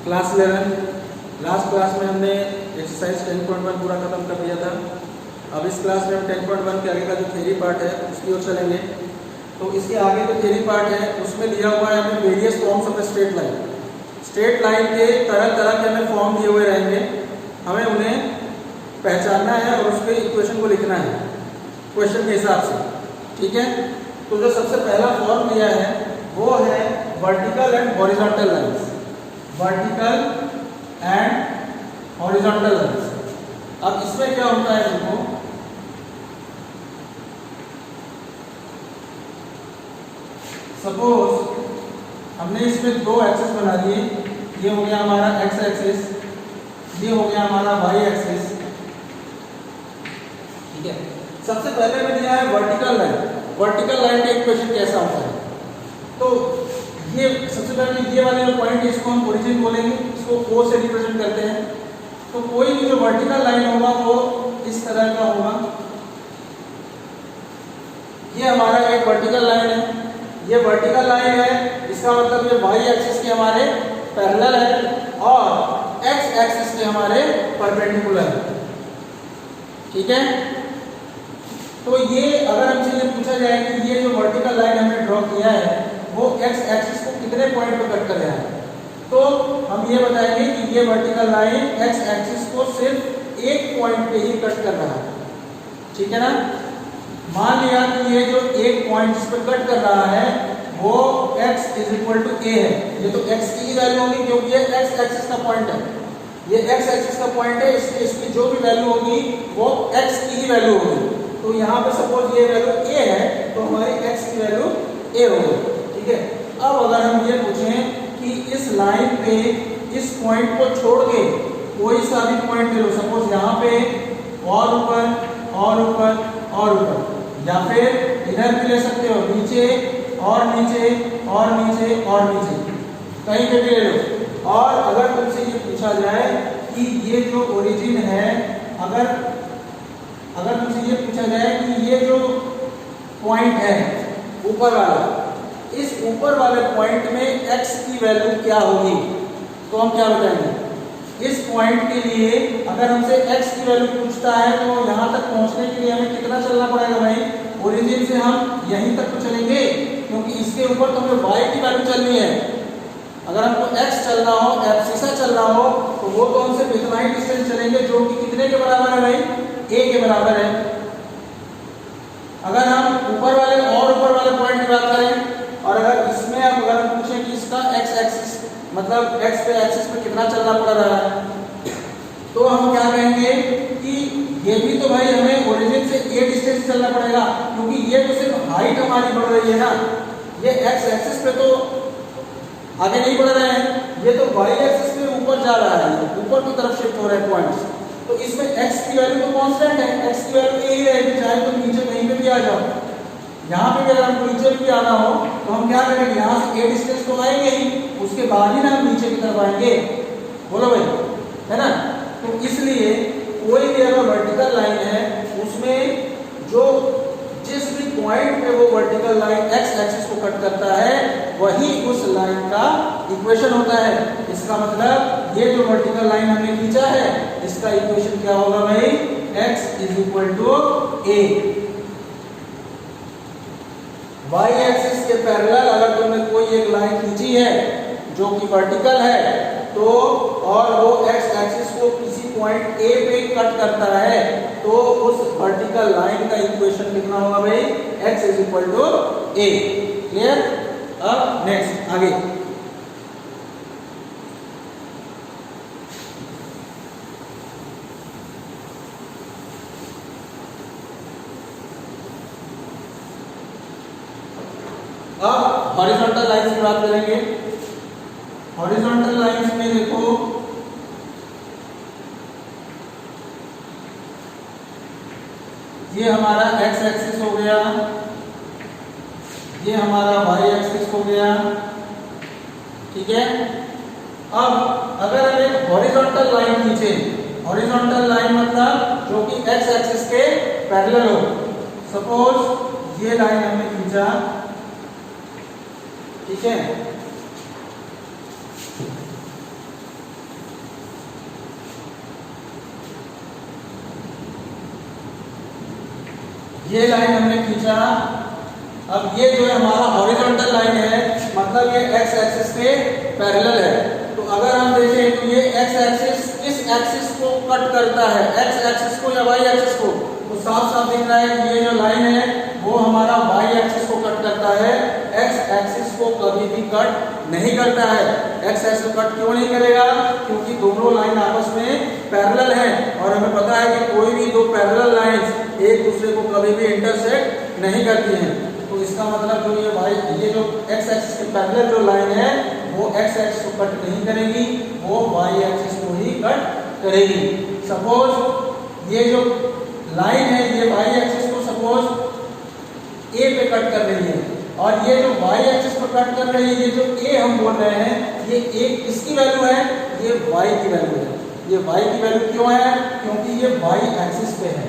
Class 11 last class में हमने exercise 10.1 पूरा खत्म कर दिया था। अब इस क्लास में हम 10.1 के आगे का जो थ्योरी पार्ट है उसकी ओर चलेंगे। तो इसके आगे जो थ्योरी पार्ट है उसमें दिया हुआ है हमें various forms of straight line. Straight line के तरह तरह के हमें फॉर्म दिए हुए रहेंगे, हमें उन्हें पहचानना है और उस पर इक्वेशन को लिखना है क्वेश्चन के हिसाब से, ठीक है। तो जो सबसे पहला फॉर्म दिया है वो है vertical and horizontal lines, vertical and horizontal lines. अब इसमें क्या होता है, देखो सपोज हमने इसमें दो एक्सिस बना दिए, ये हो गया हमारा एक्स एक्सिस, ये हो गया हमारा वाई एक्सिस, ठीक है। सबसे पहले में दिया है वर्टिकल लाइन। वर्टिकल लाइन का इक्वेशन कैसा होता है, तो ये सबसे पहले ये वाले जो पॉइंट इसको हम ओरिजिन बोलेंगे, इसको O से रिप्रेजेंट करते हैं। तो कोई भी जो वर्टिकल लाइन होगा वो इस तरह का होगा। ये हमारा एक वर्टिकल लाइन है, ये वर्टिकल लाइन है, इसका मतलब ये वाई एक्सिस के हमारे पैरेलल है और एक्स एक्सिस के हमारे परपेंडिकुलर है, ठीक है। तो ये अगर हमसे ये पूछा जाए कि ये जो वर्टिकल लाइन हमने ड्रॉ किया है वो एक्स एक्सिस को कितने पॉइंट पे कट कर रहा है, तो हम ये बताएंगे कि ये वर्टिकल लाइन एक्स एक्सिस को सिर्फ एक पॉइंट पे ही कट कर रहा है, ठीक है ना। मान लिया कि ये जो एक पॉइंट इस पर कट कर रहा है वो x is equal to a है। ये तो x की ही वैल्यू होगी क्योंकि ये x एक्सिस का पॉइंट है, ये x एक्सिस का पॉइंट है, इसलिए इसकी जो भी वैल्यू होगी वो x की ही वैल्यू होगी। तो यहाँ पे सपोज ये वैल्यू a है तो हमारी x की वैल्यू a होगी, ठीक है। अब अगर हम ये पूछें कि इस लाइन पे इस पॉइंट को छोड़ के कोई सा भी पॉइंट ले लो, सपोज यहाँ पे और ऊपर और ऊपर और ऊपर, या फिर इधर भी ले सकते हो, नीचे और नीचे और नीचे और नीचे, कहीं पे भी ले लो। और अगर तुमसे ये पूछा जाए कि ये जो ओरिजिन है, अगर तुमसे ये पूछा जाए कि ये जो पॉइंट है ऊपर वाला, इस ऊपर वाले पॉइंट में x की वैल्यू क्या होगी, तो हम क्या बताएंगे। इस पॉइंट के लिए अगर हमसे x की वैल्यू पूछता है तो यहाँ तक पहुँचने के लिए हमें कितना चलना पड़ेगा भाई, ओरिजिन से हम यहीं तक तो चलेंगे क्योंकि इसके ऊपर तो हमें y की वैल्यू चलनी है। अगर हमको x चलना हो, एब्सिसा चलना हो, तो वो तो हम सिर्फ इतना ही डिस्टेंस चलेंगे जो कि कितने के बराबर है भाई, a के बराबर है। अगर हम ऊपर वाले और ऊपर वाले पॉइंट की बात करें और अगर इसमें अगर हम पूछें कि इसका x एक्सिस मतलब x पे एक्सिस पे कितना चलना पड़ रहा है, तो हम क्या कहेंगे कि ये भी तो भाई हमें ओरिजिन से a डिस्टेंस चलना पड़ेगा क्योंकि ये तो सिर्फ हाइट हमारी बढ़ रही है ना, ये x एक्सिस पे तो आगे नहीं बढ़ रहे हैं, ये तो y एक्सिस पे ऊपर जा रहा है, ऊपर की तरफ शिफ्ट हो रहे हैं पॉइंट्स। तो इसमें x की वैल्यू तो कांस्टेंट है, x की वैल्यू यही रहेगी, चाहे तो नीचे कहीं पे भी आ जाओ। यहाँ पे अगर हमको नीचे भी आना हो तो हम क्या करेंगे, यहाँ से a डिस्टेंस तो आएंगे ही, उसके बाद ही ना हम नीचे की तरफ आएंगे, बोलो भाई, है ना। तो इसलिए कोई भी अगर वर्टिकल लाइन है उसमें जो जिस भी पॉइंट पे वो वर्टिकल लाइन x एक्सिस को कट करता है वही उस लाइन का इक्वेशन होता है। इसका मतलब ये जो वर्टिकल लाइन हमने खींचा है इसका इक्वेशन क्या होगा भाई, x is equal to a। y axis के पैरेलल अगर तुमने कोई एक लाइन खींची है जो कि वर्टिकल है तो और वो x एक्सिस को किसी पॉइंट a पे कट करता है तो उस वर्टिकल लाइन का इक्वेशन लिखना होगा भाई x is equal to a। Clear. अब नेक्स्ट आगे, अब हॉरिजॉन्टल लाइंस की बात करेंगे। हॉरिजॉन्टल लाइंस में देखो ये हमारा x एक्सिस हो गया, ये हमारा y एक्सिस हो गया, ठीक है। अब अगर हम एक हॉरिजॉन्टल लाइन खींचे, हॉरिजॉन्टल लाइन मतलब जो कि x एक्सिस के पैरेलल हो, सपोज ये लाइन हमने खींचा, ठीक है। ये लाइन हमने खींचा। अब ये जो है हमारा हॉरिजॉन्टल लाइन है, मतलब ये एक्स एक्सिस के पैरेलल है। तो अगर हम देखें तो ये एक्स एक्सिस किस एक्सिस को कट करता है, एक्स एक्सिस को या वाई एक्सिस को? तो साफ साफ दिख रहा है कि ये जो लाइन है वो हमारा वाई एक्सिस को कट करता है, एक्स एक्सिस को कभी भी कट नहीं करता है। एक्स एक्सिस को कट क्यों नहीं करेगा? क्योंकि दोनों लाइन आपस में पैरेलल हैं और हमें पता है कि कोई भी दो पैरेलल लाइंस एक दूसरे को कभी भी इंटरसेक्ट नहीं करती हैं। तो इसका मतलब जो ये जो एक्स एक्सिस के पैरेलल जो लाइन है वो एक्स एक्सिस को कट नहीं करेगी, वो वाई एक्सिस को ही कट करेगी। सपोज ये जो लाइन है ये वाई एक्सिस को सपोज ए पे कट कर रही है और ये जो वाई एक्सिस पर कट कर रही है, ये जो ए हम बोल रहे हैं, ये ए किसकी वैल्यू है? ये वाई की वैल्यू है। ये वाई की वैल्यू क्यों है? क्योंकि ये वाई एक्सिस पे है,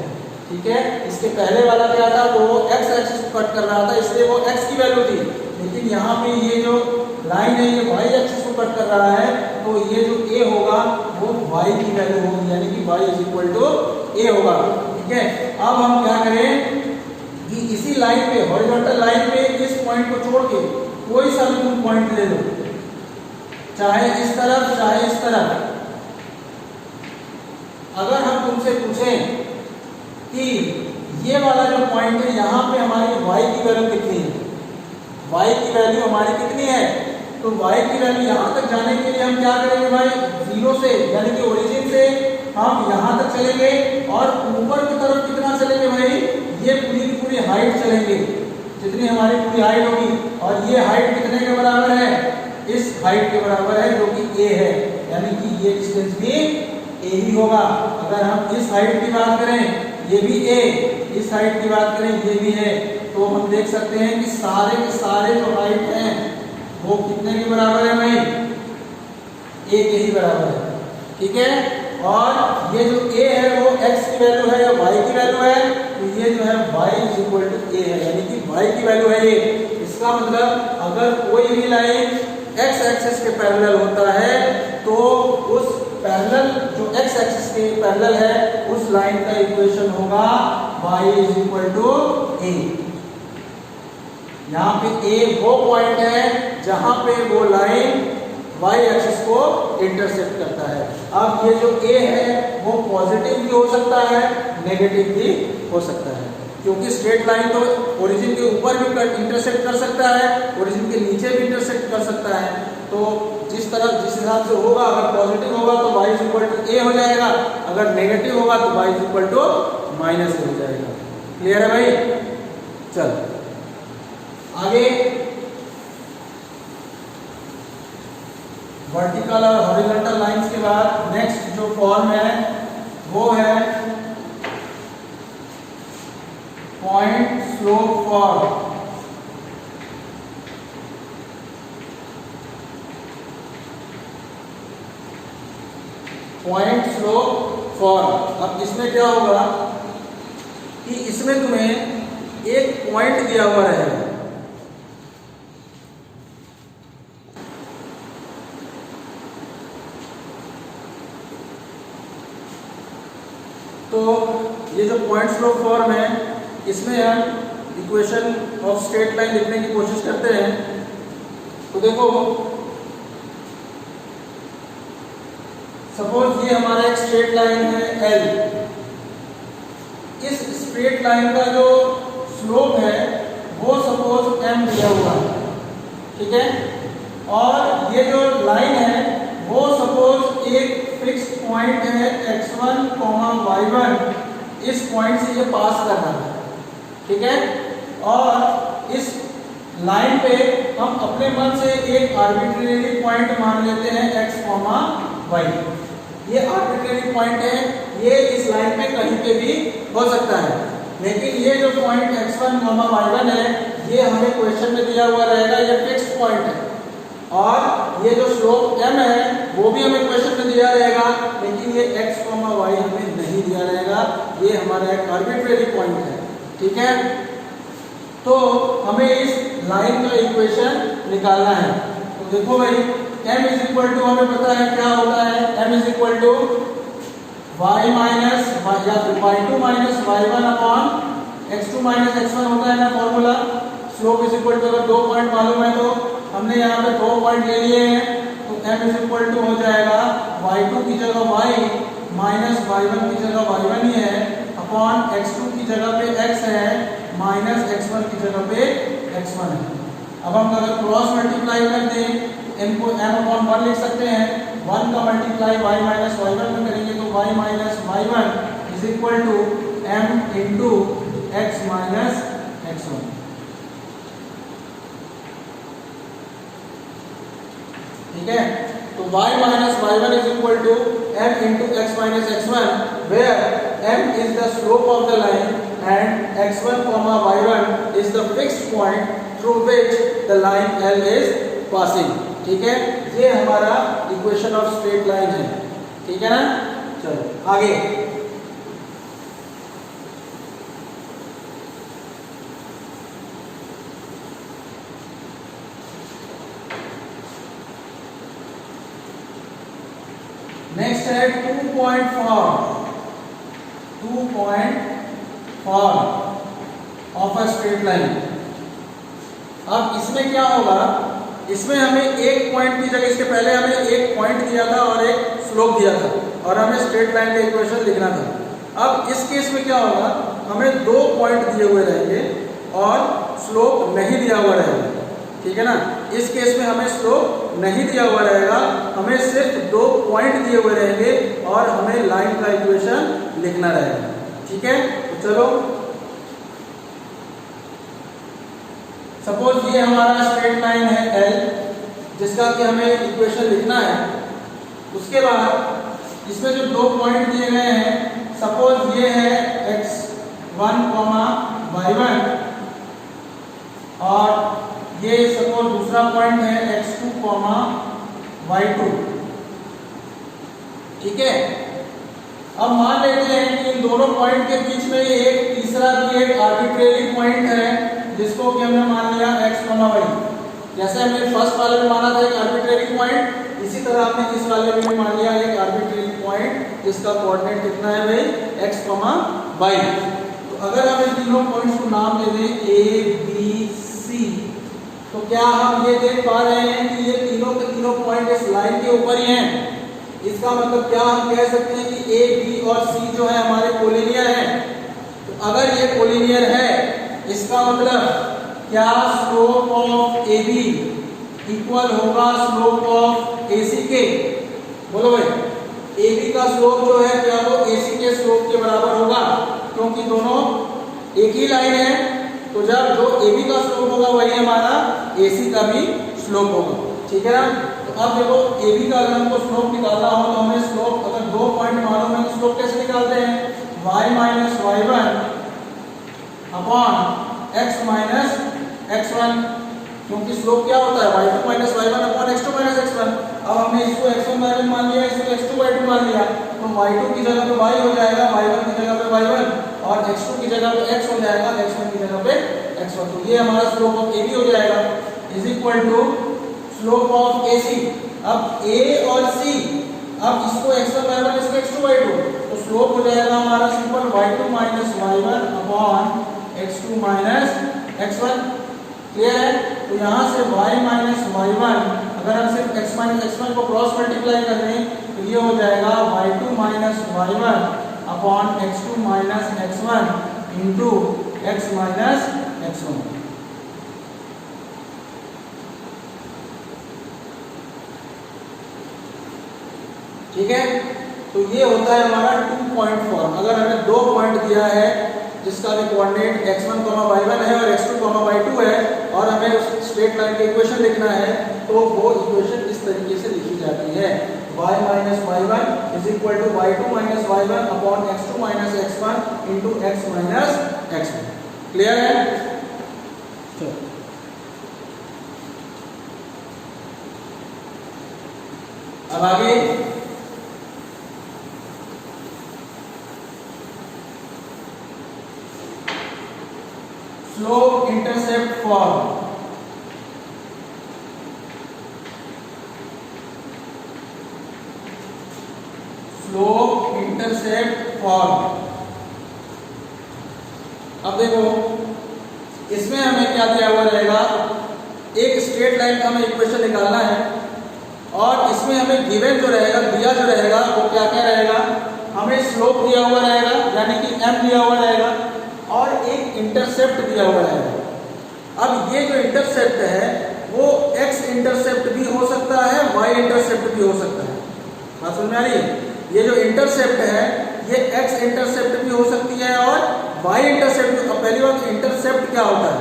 ठीक है। इसके पहले वाला क्या था, वो एक्स एक्सिस को कट कर रहा था, इसलिए वो एक्स की वैल्यू थी। लेकिन यहाँ पे ये जो लाइन है ये वाई एक्सिस को कट कर रहा है, तो ये जो ए होगा वो वाई की वैल्यू होगी, यानी कि वाई इज इक्वल टू ए होगा, ठीक है। अब हम क्या करें कि इसी लाइन पे, हॉरिजॉन्टल लाइन पे इस पॉइंट को छोड़ के कोई सा भी तुम पॉइंट ले लो, चाहे इस तरफ चाहे इस तरफ। अगर हम तुमसे पूछें कि ये वाला जो पॉइंट है यहाँ पे हमारी y की वैल्यू कितनी है, y की वैल्यू हमारी कितनी है, तो y की वैल्यू यहाँ तक जाने के लिए हम क्या करेंगे भाई, जीरो से यानी कि ओरिजिन से हम यहाँ तक चलेंगे और ऊपर की तरफ कितना चलेंगे भाई, ये पूरी की पूरी हाइट चलेंगे, जितनी हमारी पूरी हाइट होगी। और ये हाइट कितने के बराबर है, इस हाइट के बराबर है जो कि a है, यानी कि ये डिस्टेंस भी a ही होगा। अगर हम इस हाइट की बात करें ये भी a, इस हाइट की बात करें ये भी है, तो हम देख सकते हैं कि सारे के सारे जो हाइट हैं वो कितने के बराबर है भाई, a के ही बराबर है, ठीक है। और ये जो a है वो x की वैल्यू है या y की वैल्यू है, तो ये जो है y is equal to a है, यानी कि y की वैल्यू है ये। इसका मतलब अगर कोई भी लाइन x एक्सिस के पैरेलल होता है तो उस पैरेलल जो x एक्सिस के पैरेलल है उस लाइन का इक्वेशन होगा y is equal to a। यहाँ पे a वो पॉइंट है जहां पे वो लाइन y एक्सिस को इंटरसेक्ट करता है। अब ये जो a है वो पॉजिटिव भी हो सकता है, नेगेटिव भी हो सकता है, क्योंकि स्ट्रेट लाइन तो ओरिजिन के ऊपर भी इंटरसेक्ट कर सकता है, ओरिजिन के नीचे भी इंटरसेक्ट कर सकता है। तो जिस हिसाब से होगा, अगर पॉजिटिव होगा तो y is equal to a हो जाएगा, अगर नेगेटिव होगा तो y is equal to minus a हो जाएगा। क्लियर है भाई? चल आगे वर्टिकल और हॉरिजॉन्टल लाइंस के बाद नेक्स्ट जो फॉर्म है वो है point slope form. Point slope form. अब इसमें क्या होगा कि इसमें तुम्हें एक पॉइंट दिया हुआ रहेगा, तो ये जो पॉइंट स्लोप फॉर्म है इसमें हम इक्वेशन ऑफ स्ट्रेट लाइन लिखने की कोशिश करते हैं। तो देखो सपोज ये हमारा एक स्ट्रेट लाइन है L, इस स्ट्रेट लाइन का जो स्लोप है वो सपोज m दिया हुआ है, ठीक है। और ये जो लाइन है वो सपोज एक फिक्स पॉइंट है x1, y1, इस पॉइंट से ये पास कर रहा है, ठीक है। और इस लाइन पे हम अपने मन से एक आर्बिट्रेरी पॉइंट मान लेते हैं x, y। ये आर्बिट्रेरी पॉइंट है, ये इस लाइन पे कहीं पे भी हो सकता है, लेकिन ये जो पॉइंट x1, y1 है ये हमें क्वेश्चन में दिया हुआ रहेगा, ये फिक्स पॉइंट है। और ये जो स्लोप m है वो भी हमें क्वेश्चन में दिया रहेगा, लेकिन ये x, y हमें नहीं दिया रहेगा, ये हमारा एक आर्बिट्रेरी पॉइंट है, ठीक है। तो हमें इस लाइन का इक्वेशन निकालना है। तो देखो भाई m इज इक्वल टू, हमें पता है क्या होता है, m is equal to y minus या फिर y2 minus y1 upon x2 minus x1 होता है ना formula. Slope is equal to, अगर 2 पॉइंट मालूम है तो हमने यहाँ पे 2 पॉइंट ले लिए हैं, तो m इज इक्वल टू हो जाएगा y2 की जगह y माइनस y1 की जगह y1 ही है, अपॉन x2 की जगह पे x है माइनस x1 की जगह पे x1 है। अब हम अगर क्रॉस मल्टीप्लाई कर दें तो m को m अपॉन 1 लिख सकते हैं। 1 का मल्टीप्लाई y माइनस y1 में करेंगे तो y minus y1 is equal to m into x minus x1। ठीक है, तो y minus y1 is equal to m into x minus x1, where m is the slope of the line and x1 y1 is the fixed point through which the line L is passing. ठीक है, ये हमारा equation of straight line है। ठीक है ना, चलो आगे। नेक्स्ट है 2.4 ऑफ अ स्ट्रेट लाइन। अब इसमें क्या होगा, इसमें हमें एक पॉइंट की जगह, इसके पहले हमें एक पॉइंट दिया था और एक स्लोप दिया था और हमें स्ट्रेट लाइन का इक्वेशन लिखना था। अब इस केस में क्या होगा, हमें 2 पॉइंट दिए हुए रहेंगे और स्लोप नहीं दिया हुआ रहेगा। ठीक है ना, इस केस में हमें स्लोप नहीं दिया हुआ रहेगा, हमें सिर्फ 2 पॉइंट दिए हुए रहेंगे और हमें लाइन का इक्वेशन लिखना रहेगा। ठीक है, तो चलो सपोज ये हमारा स्ट्रेट लाइन है L, जिसका कि हमें इक्वेशन लिखना है। उसके बाद इसमें जो 2 पॉइंट दिए गए हैं, सपोज ये है x1, y1 और ये सपोज दूसरा पॉइंट है x2, y2। ठीक है, अब मान लेते हैं कि इन दोनों पॉइंट के बीच में एक तीसरा भी एक आर्बिट्रेरी पॉइंट है, जिसको कि हमने मान लिया x, y। जैसे हमने फर्स्ट वाले में माना था एक आर्बिट्रेरी पॉइंट, इसी तरह हमने इस वाले में भी मान लिया एक आर्बिट्रेरी पॉइंट, जिसका कोऑर्डिनेट कितना है भाई, x, y। तो अगर हम इन तीनों पॉइंट्स को नाम दे दें a, b, c, तो क्या हम ये देख पा रहे हैं कि ये तीनों के तीनों पॉइंट इस लाइन के ऊपर ही हैं। इसका मतलब क्या हम कह सकते हैं कि a, b और c जो है हमारे कोलिनियर हैं। तो अगर ये कोलिनियर है, इसका मतलब क्या स्लोप ऑफ AB इक्वल होगा स्लोप ऑफ AC के? बोलो भाई, AB का स्लोप जो है क्या वो AC के स्लोप के बराबर होगा, क्योंकि दोनों एक ही लाइन है। तो जब जो AB का स्लोप होगा वही हमारा AC का भी स्लोप होगा। ठीक है ना, तो अब देखो AB का अगर हमको स्लोप निकालना हो तो हमें स्लोप, अगर 2 पॉइंट मालूम है तो स्लोप कैसे निकालते हैं, y minus y1 upon x minus x1, क्योंकि स्लोप क्या होता है y2 minus y1 upon x2 minus x1। अब हमने इसको x1 y1 मान लिया, इसको x2 y2 मान लिया, तो y2 की जगह पे y हो जाएगा, y1 की जगह पे y1 और x2 की जगह पे x हो जाएगा, x1 की जगह पे x1। तो ये हमारा स्लोप ऑफ AB हो जाएगा is equal to slope of AC। अब A और C, अब इसको x1 y1 इसको x2 y2, तो स्लोप हो जाएगा हमारा simple y2 minus y1 upon x2 minus x1। Clear है, तो यहाँ से y माइनस y1, अगर हम सिर्फ x माइनस x1 को क्रॉस मल्टीप्लाई कर दें तो ये हो जाएगा y2 minus y1 upon x2 minus x1 into x minus x1। ठीक है, तो ये होता है हमारा 2.4। अगर हमें 2 पॉइंट दिया है जिसका भी कोऑर्डिनेट x1, y1 है और x2, y2 है और हमें उस स्ट्रेट लाइन की इक्वेशन लिखना है, तो वो इक्वेशन इस तरीके से लिखी जाती है, y minus y1 is equal to y2 minus y1 upon x2 minus x1 into x minus x1। Clear है? अब आगे slope intercept form. Slope intercept form. अब देखो इसमें हमें क्या दिया हुआ रहेगा, एक स्ट्रेट लाइन का हमें इक्वेशन निकालना है और इसमें हमें गिवन जो रहेगा, दिया जो रहेगा वो क्या क्या रहेगा, हमें स्लोप दिया हुआ रहेगा यानी कि m दिया हुआ रहेगा और एक इंटरसेप्ट दिया हुआ रहेगा। अब ये जो इंटरसेप्ट है वो x इंटरसेप्ट भी हो सकता है, y इंटरसेप्ट भी हो सकता है। बात समझ में आ रही है? ये जो इंटरसेप्ट है ये x इंटरसेप्ट भी हो सकती है और y इंटरसेप्ट। अब पहली बात, इंटरसेप्ट क्या होता है?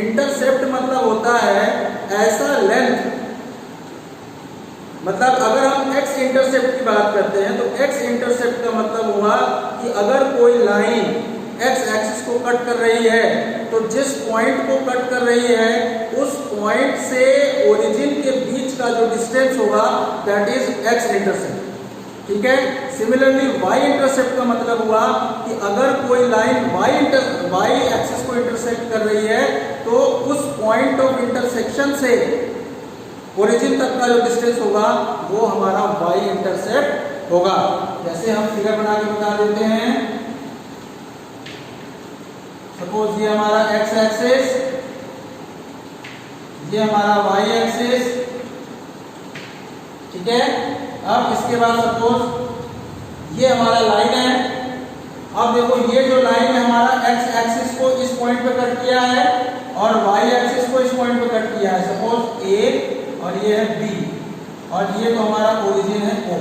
इंटरसेप्ट मतलब होता है ऐसा लेंथ, मतलब अगर हम x इंटरसेप्ट की बात करते हैं तो x इंटरसेप्ट का मतलब हुआ कि अगर कोई लाइन x एक्सिस को कट कर रही है तो जिस पॉइंट को कट कर रही है उस पॉइंट से ओरिजिन के बीच का जो डिस्टेंस होगा दैट इज x इंटरसेप्ट। ठीक है। सिमिलरली y इंटरसेप्ट का मतलब हुआ कि अगर कोई लाइन y एक्सिस को इंटरसेक्ट कर रही है तो उस पॉइंट ऑफ इंटरसेक्शन से ओरिजिन तक का जो डिस्टेंस होगा वो हमारा y इंटरसेप्ट होगा। जैसे हम फिगर बना के बता देते हैं, सपोज ये हमारा x एक्सिस, ये हमारा y एक्सिस। ठीक है। अब इसके बाद सपोज ये हमारा लाइन है। अब देखो ये जो लाइन है हमारा x एक्सिस को इस पॉइंट पे कट किया है और y एक्सिस को इस पॉइंट पे कट किया है, सपोज A और ये है B और ये तो हमारा ओरिजिन है O।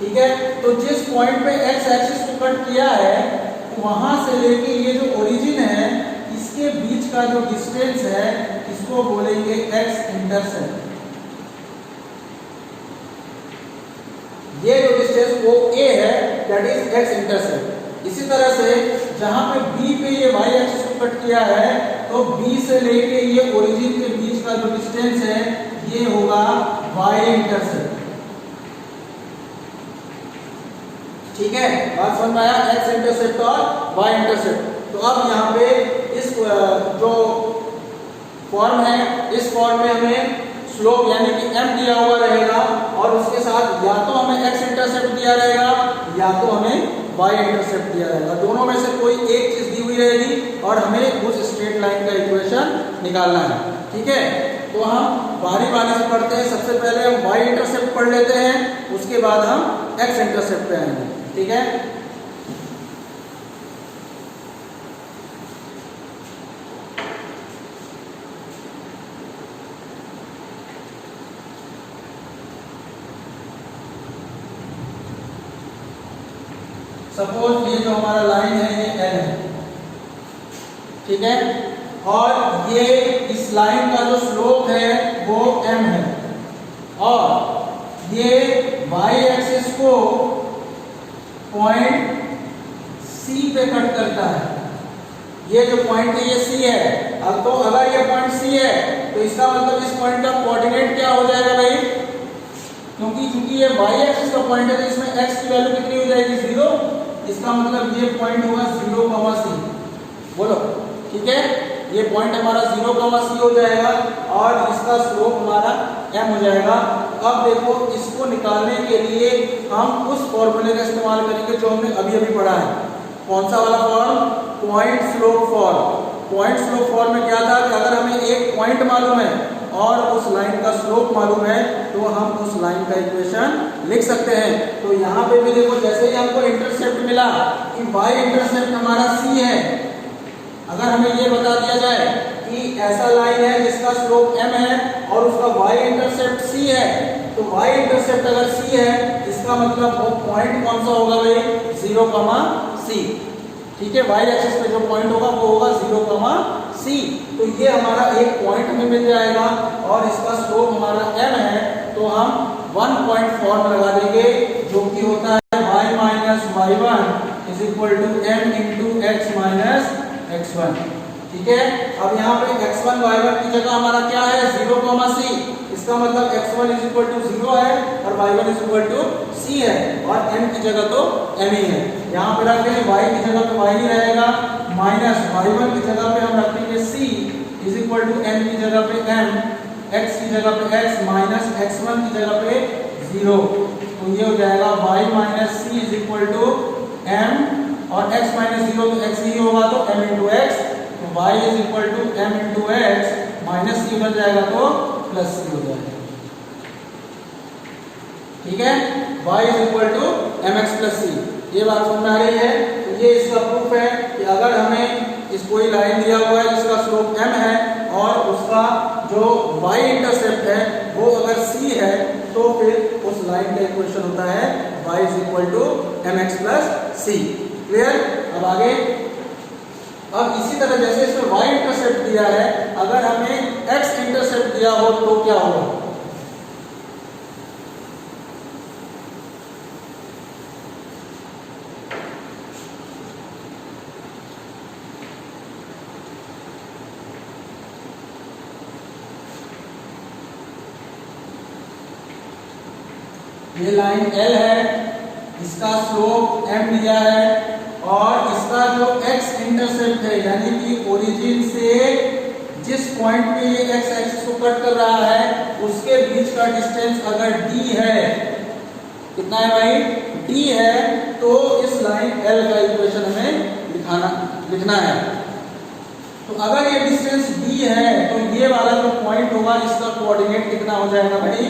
ठीक है। तो जिस पॉइंट पे x एक्सिस को कट किया है वहां से लेके ये जो ओरिजिन है इसके बीच का जो डिस्टेंस है इसको बोलेंगे x इंटरसेप्ट। ये जो डिस्टेंस वो A है दैट इज x इंटरसेप्ट। इसी तरह से जहां पे B पे ये y एक्सिस को कट किया है तो B से लेके ये ओरिजिन के बीच का जो डिस्टेंस है ये होगा y इंटरसेप्ट। ठीक है। बात समझ में आया? x इंटरसेप्ट और y इंटरसेप्ट। तो अब यहाँ पे इस जो फॉर्म है इस फॉर्म में हमें स्लोप यानी कि m दिया हुआ रहेगा और उसके साथ या तो हमें x इंटरसेप्ट दिया रहेगा या तो हमें y इंटरसेप्ट दिया रहेगा। दोनों में से कोई एक चीज दी हुई रहेगी और हमें उस स्ट्रेट लाइन का इक्वेशन निकालना है। ठीक है। तो हम बारी बारी से पढ़ते हैं। सबसे पहले हम y इंटरसेप्ट पढ़ लेते हैं, उसके बाद हम x इंटरसेप्ट पे आएंगे। ठीक है। सपोज ये जो हमारा लाइन है ये L है। ठीक है। और ये इस लाइन का जो स्लोप है वो m है और ये y एक्सिस को पॉइंट C पे कट करता है। ये जो पॉइंट है ये C है। अब तो अगर ये पॉइंट C है तो इसका मतलब इस पॉइंट का कोऑर्डिनेट क्या हो जाएगा भाई, क्योंकि ये y एक्सिस का पॉइंट है तो इसमें x की वैल्यू कितनी हो जाएगी, 0। इसका मतलब ये पॉइंट होगा 0, C। बोलो। ठीक है। ये पॉइंट हमारा 0, C हो जाएगा और इसका स्लोप हमारा m हो जाएगा। अब देखो इसको निकालने के लिए हम उस फॉर्मूले का इस्तेमाल करेंगे जो हमने अभी अभी पढ़ा है। कौन सा वाला form? Point slope form. Point slope form में क्या था कि अगर हमें एक पॉइंट मालूम है और उस लाइन का स्लोप मालूम है तो हम उस लाइन का इक्वेशन लिख सकते हैं। तो यहाँ पे भी देखो जैसे ही हमको इंटरसेप्ट मिला कि y इंटरसेप्ट हमारा C है, अगर हमें ये बता दिया जाए कि ऐसा लाइन है जिसका स्लोप m है और उसका y इंटरसेप्ट C है तो y इंटरसेप्ट अगर C है इसका मतलब वो पॉइंट कौन सा होगा भाई, 0, C। ठीक है। y एक्सिस पे जो पॉइंट होगा वो होगा 0, C। तो ये हमारा एक पॉइंट हमें मिल जाएगा और इसका स्लोप हमारा m है तो हम 1 पॉइंट फॉर्म लगा देंगे जो कि होता है y minus y1 is equal to m into x minus x1। ठीक है। अब यहाँ पे x1 y1 की जगह हमारा क्या है, 0, C। इसका मतलब x1 इज इक्वल टू 0 है और y1 is equal to C है और m की जगह तो m ही है। यहाँ पे रख देंगे y की जगह पे y ही रहेगा माइनस y1 की जगह पे हम रखेंगे C is equal to m की जगह पे m, x की जगह पे x माइनस x1 की जगह पे 0। तो ये हो जाएगा y minus C is equal to m और x माइनस 0 तो x ही होगा तो m इंटू एक्स, तो y is equal to m into X minus c उधर जाएगा तो प्लस c हो जाएगा। ठीक है, y is equal to M X plus C, ये बात समझ में आ रही है। तो ये इसका प्रूफ है कि अगर हमें इस कोई लाइन दिया हुआ है जिसका स्लोप m है और उसका जो y इंटरसेप्ट है वो अगर c है तो फिर उस लाइन का इक्वेशन होता है y is equal to M X plus C. Clear? अब आगे, अब इसी तरह जैसे इसमें y इंटरसेप्ट दिया है, अगर हमें x इंटरसेप्ट दिया हो तो क्या होगा? ये लाइन L है, इसका स्लोप m दिया है और इसका जो x इंटरसेप्ट है यानी कि ओरिजिन से जिस पॉइंट पे ये x एक्सिस को कट कर रहा है उसके बीच का डिस्टेंस अगर d है, कितना है भाई? d है, तो इस लाइन L का इक्वेशन हमें लिखना है। तो अगर ये डिस्टेंस d है तो ये वाला जो पॉइंट होगा इसका कोऑर्डिनेट कितना हो जाएगा भाई?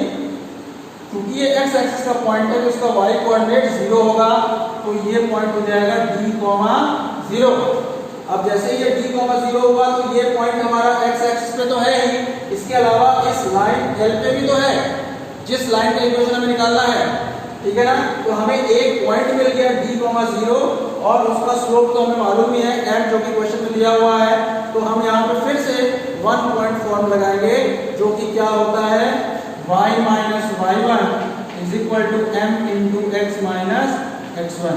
क्योंकि ये x एक्सिस का पॉइंट है तो इसका y कोऑर्डिनेट 0 होगा, तो ये पॉइंट हो जाएगा d, 0। अब जैसे ये d, 0 हुआ तो ये पॉइंट हमारा x एक्सिस पे तो है ही, इसके अलावा इस लाइन L पे भी तो है, जिस लाइन का इक्वेशन हमें निकालना है। ठीक है ना? तो हमें एक पॉइंट मिल गया d, 0 और उसका स्लोप तो हमें मालूम ही है m, जो कि क्वेश्चन में दिया हुआ है। तो हम यहाँ पे फिर से 1 पॉइंट फॉर्म लगाएंगे जो कि क्या होता है? y minus y1 is equal to m into X minus x1।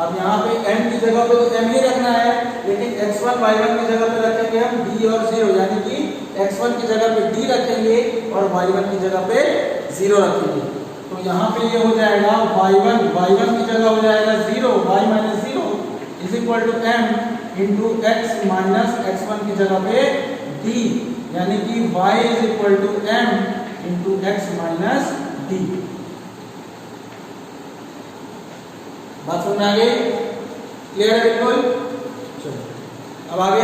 अब यहाँ पे m की जगह पे तो m ही रखना है, लेकिन x1 y1 की जगह पे रखेंगे हम d और 0, यानी कि x1 की जगह पे d रखेंगे और y1 की जगह पे 0 रखेंगे। तो यहाँ पे ये हो जाएगा y1 की जगह हो जाएगा 0, y minus 0 is equal to m into X minus x1 की जगह पे d, यानी कि y is equal to m into X minus D. बात समझ में आ गई? क्लियर है बिल्कुल? चलो अब आगे,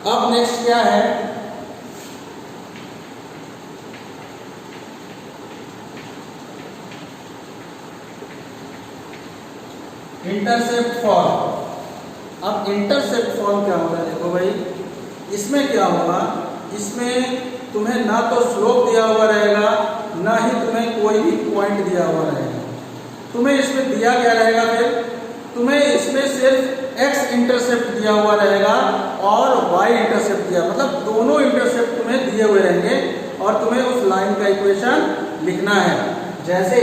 अब नेक्स्ट क्या है? Intercept form. अब इंटरसेप्ट फॉर्म क्या होगा? देखो भाई, इसमें क्या होगा? इसमें तुम्हें ना तो स्लोप दिया हुआ रहेगा, ना ही तुम्हें कोई भी पॉइंट दिया हुआ रहेगा। तुम्हें इसमें दिया क्या रहेगा? फिर तुम्हें इसमें सिर्फ x इंटरसेप्ट दिया हुआ रहेगा और y इंटरसेप्ट दिया, मतलब दोनों इंटरसेप्ट तुम्हें दिए हुए रहेंगे और तुम्हें उस लाइन का इक्वेशन लिखना है। जैसे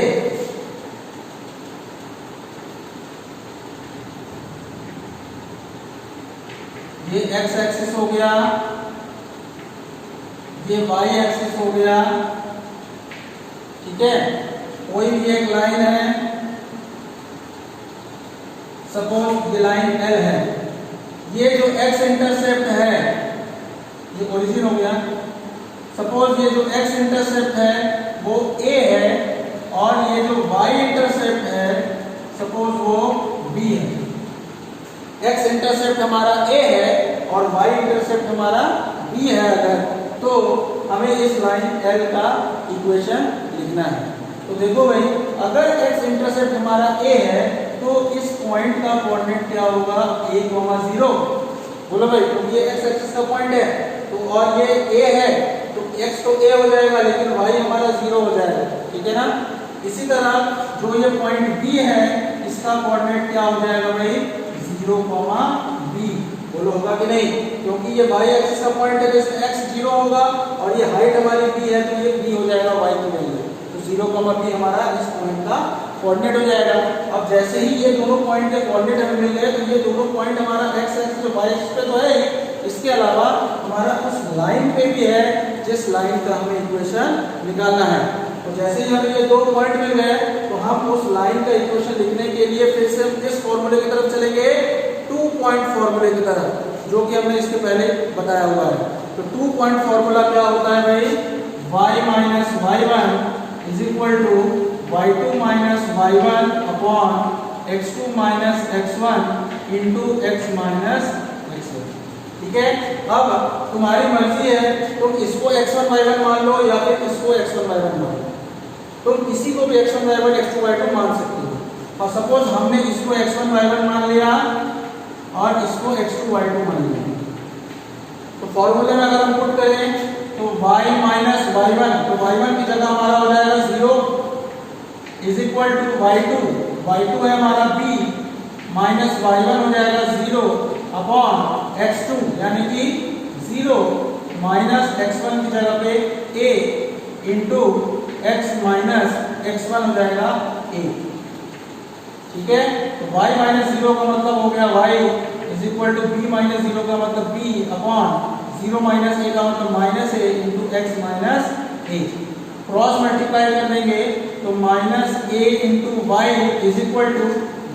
ये x एक्सिस हो गया, ये y एक्सिस हो गया। ठीक है, कोई भी एक लाइन है, सपोज ये लाइन L है, ये जो x इंटरसेप्ट है ये ओरिजिन हो गया। सपोज ये जो x इंटरसेप्ट है वो a है और ये जो y इंटरसेप्ट है सपोज वो b है। x इंटरसेप्ट हमारा a है और y इंटरसेप्ट हमारा b है अगर, तो हमें इस लाइन L का इक्वेशन लिखना है। तो देखो भाई, अगर x इंटरसेप्ट हमारा a है तो इस पॉइंट का कोऑर्डिनेट क्या होगा? a, 0। बोलो भाई, क्योंकि ये x एक्सिस का पॉइंट है तो, और ये a है तो x तो a हो जाएगा लेकिन y हमारा 0 हो जाएगा। ठीक है ना? इसी तरह जो ये पॉइंट b है इसका कोऑर्डिनेट क्या हो जाएगा भाई? 0, b। बोलो होगा कि नहीं? क्योंकि ये y एक्सिस का पॉइंट है तो इसमें x 0 होगा और ये हाइट हमारी b है तो ये b हो जाएगा y की वैल्यू। तो 0, b हमारा इस पॉइंट का कोऑर्डिनेट हो जाएगा। अब जैसे ही ये दोनों पॉइंट के कोऑर्डिनेट हमें मिल गए तो ये दोनों पॉइंट हमारा x एक्सिस और y एक्सिस पे तो है ही, इसके अलावा हमारा उस लाइन पे भी है जिस लाइन का हमें इक्वेशन निकालना है। तो जैसे ही हमें ये दो पॉइंट मिल गए तो हम उस लाइन का इक्वेशन लिखने के लिए फिर से किस फॉर्मूले की तरफ चलेंगे? 2 पॉइंट फॉर्मूले की तरफ, जो कि हमने इसके पहले बताया हुआ है। तो 2 पॉइंट फॉर्मूला क्या होता है भाई, y minus y1 is equal to y2 minus y1 upon x2 minus x1 into x minus x1। ठीक है, अब तुम्हारी मर्जी है, तुम इसको x1 y1 मान लो या फिर इसको x1 y1 मान लो। तुम किसी को भी x1 y1 x2 y2 मान सकते हो। और सपोज हमने इसको x1 y1 मान लिया और इसको x2 y2 मान लिया, तो फॉर्मूले में अगर हम पुट करें तो y माइनस y1, तो y1 की जगह हमारा हो जाएगा 0 इज इक्वल टू y2 है हमारा b माइनस y1 हो जाएगा 0 अपॉन x2 यानी कि 0 माइनस x1 की जगह पे a into x minus x1 हो जाएगा a। ठीक है, तो y माइनस 0 का मतलब हो गया y is equal to b minus 0 का मतलब b अपॉन 0 माइनस a का मतलब minus a into x minus a। Cross multiply कर देंगे तो minus a into Y is equal to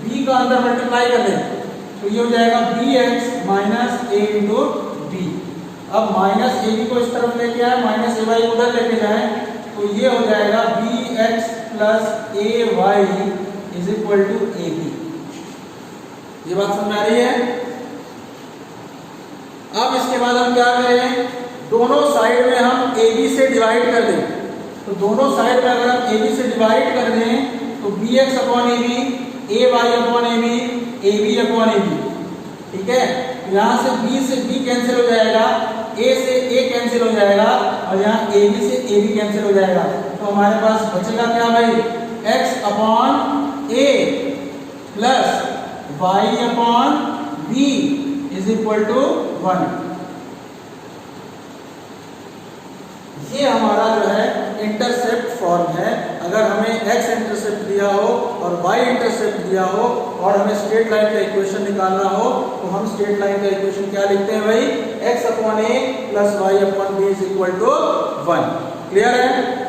b का अंदर मल्टीप्लाई कर देंगे तो ये हो जाएगा bx minus a into b। अब माइनस ए बी को इस तरफ लेके आए, माइनस ए वाई को उधर लेके जाए, तो ये हो जाएगा bx plus A Y is equal to A B. ये बात समझ आ रही है? अब इसके बाद हम क्या करें, दोनों साइड में हम ए बी से डिवाइड कर दें। तो दोनों साइड में अगर हम ए बी से डिवाइड कर दें तो B X upon A B, A Y upon A B upon A B. ठीक है, यहाँ से b कैंसिल हो जाएगा, a से a कैंसिल हो जाएगा और यहाँ a b से a b कैंसिल हो जाएगा। तो हमारे पास बचेगा क्या भाई, x upon a plus y upon b is equal to 1। ये हमारा जो है इंटरसेप्ट फॉर्म है। अगर हमें x इंटरसेप्ट दिया हो और y इंटरसेप्ट दिया हो और हमें स्ट्रेट लाइन का इक्वेशन निकालना हो तो हम स्ट्रेट लाइन का इक्वेशन क्या लिखते हैं भाई, x upon a plus y upon b is equal to 1। Clear है?